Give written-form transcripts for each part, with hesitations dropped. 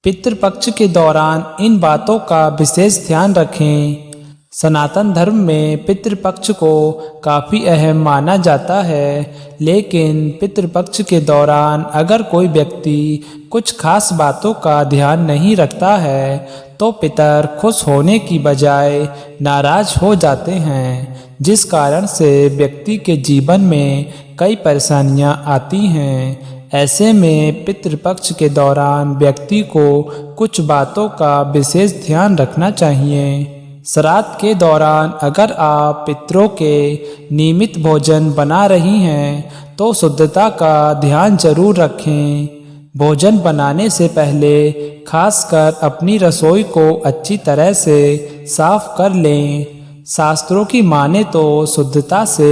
पितृपक्ष के दौरान इन बातों का विशेष ध्यान रखें। सनातन धर्म में पितृपक्ष को काफ़ी अहम माना जाता है, लेकिन पितृपक्ष के दौरान अगर कोई व्यक्ति कुछ खास बातों का ध्यान नहीं रखता है तो पितर खुश होने की बजाय नाराज हो जाते हैं, जिस कारण से व्यक्ति के जीवन में कई परेशानियां आती हैं। ऐसे में पितृपक्ष के दौरान व्यक्ति को कुछ बातों का विशेष ध्यान रखना चाहिए। श्राद्ध के दौरान अगर आप पितरों के नियमित भोजन बना रही हैं तो शुद्धता का ध्यान जरूर रखें। भोजन बनाने से पहले खासकर अपनी रसोई को अच्छी तरह से साफ कर लें। शास्त्रों की माने तो शुद्धता से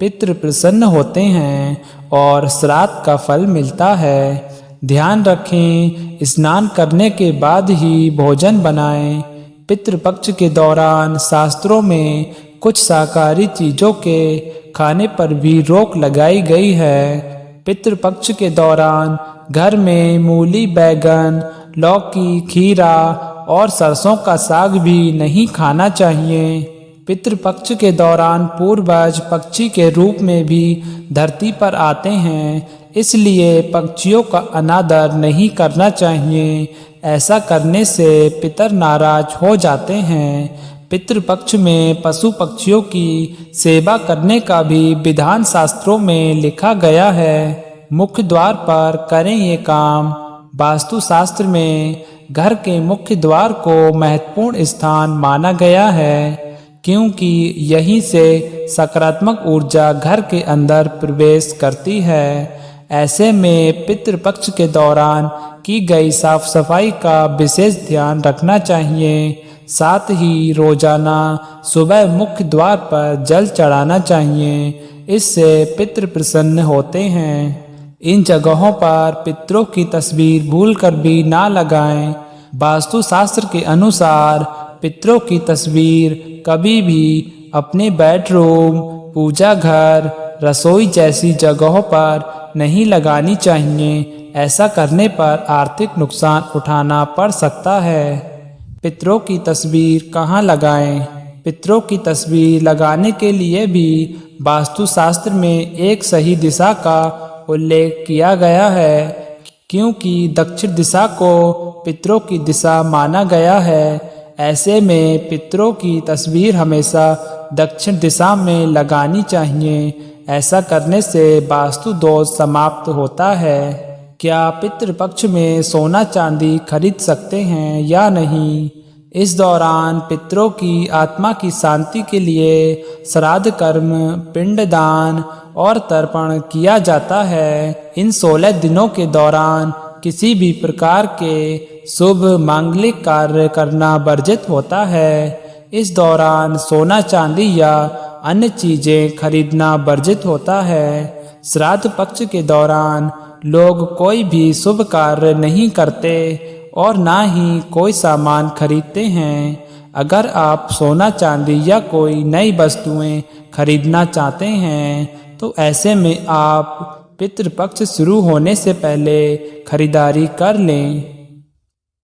पितृ प्रसन्न होते हैं और श्राद्ध का फल मिलता है। ध्यान रखें, स्नान करने के बाद ही भोजन बनाएं। पितृपक्ष के दौरान शास्त्रों में कुछ शाकाहारी चीज़ों के खाने पर भी रोक लगाई गई है। पितृपक्ष के दौरान घर में मूली, बैगन, लौकी, खीरा और सरसों का साग भी नहीं खाना चाहिए। पितृपक्ष के दौरान पूर्वज पक्षी के रूप में भी धरती पर आते हैं, इसलिए पक्षियों का अनादर नहीं करना चाहिए। ऐसा करने से पितर नाराज हो जाते हैं। पितृपक्ष में पशु पक्षियों की सेवा करने का भी विधान शास्त्रों में लिखा गया है। मुख्य द्वार पर करें ये काम। वास्तु शास्त्र में घर के मुख्य द्वार को महत्वपूर्ण स्थान माना गया है, क्योंकि यहीं से सकारात्मक ऊर्जा घर के अंदर प्रवेश करती है। ऐसे में पितृपक्ष के दौरान की गई साफ सफाई का विशेष ध्यान रखना चाहिए। साथ ही रोजाना सुबह मुख्य द्वार पर जल चढ़ाना चाहिए, इससे पितृ प्रसन्न होते हैं। इन जगहों पर पितरों की तस्वीर भूलकर भी ना लगाएं। वास्तु शास्त्र के अनुसार पितरों की तस्वीर कभी भी अपने बेडरूम, पूजा घर, रसोई जैसी जगहों पर नहीं लगानी चाहिए। ऐसा करने पर आर्थिक नुकसान उठाना पड़ सकता है। पितरों की तस्वीर कहाँ लगाएं? पितरों की तस्वीर लगाने के लिए भी वास्तुशास्त्र में एक सही दिशा का उल्लेख किया गया है, क्योंकि दक्षिण दिशा को पितरों की दिशा माना गया है। ऐसे में पितरों की तस्वीर हमेशा दक्षिण दिशा में लगानी चाहिए। ऐसा करने से वास्तु दोष समाप्त होता है। क्या पितृपक्ष में सोना चांदी खरीद सकते हैं या नहीं? इस दौरान पितरों की आत्मा की शांति के लिए श्राद्ध कर्म, पिंडदान और तर्पण किया जाता है। इन 16 दिनों के दौरान किसी भी प्रकार के शुभ मांगलिक कार्य करना वर्जित होता है। इस दौरान सोना चांदी या अन्य चीजें खरीदना वर्जित होता है। श्राद्ध पक्ष के दौरान लोग कोई भी शुभ कार्य नहीं करते और ना ही कोई सामान खरीदते हैं। अगर आप सोना चांदी या कोई नई वस्तुएं खरीदना चाहते हैं तो ऐसे में आप पितृपक्ष शुरू होने से पहले खरीदारी कर लें।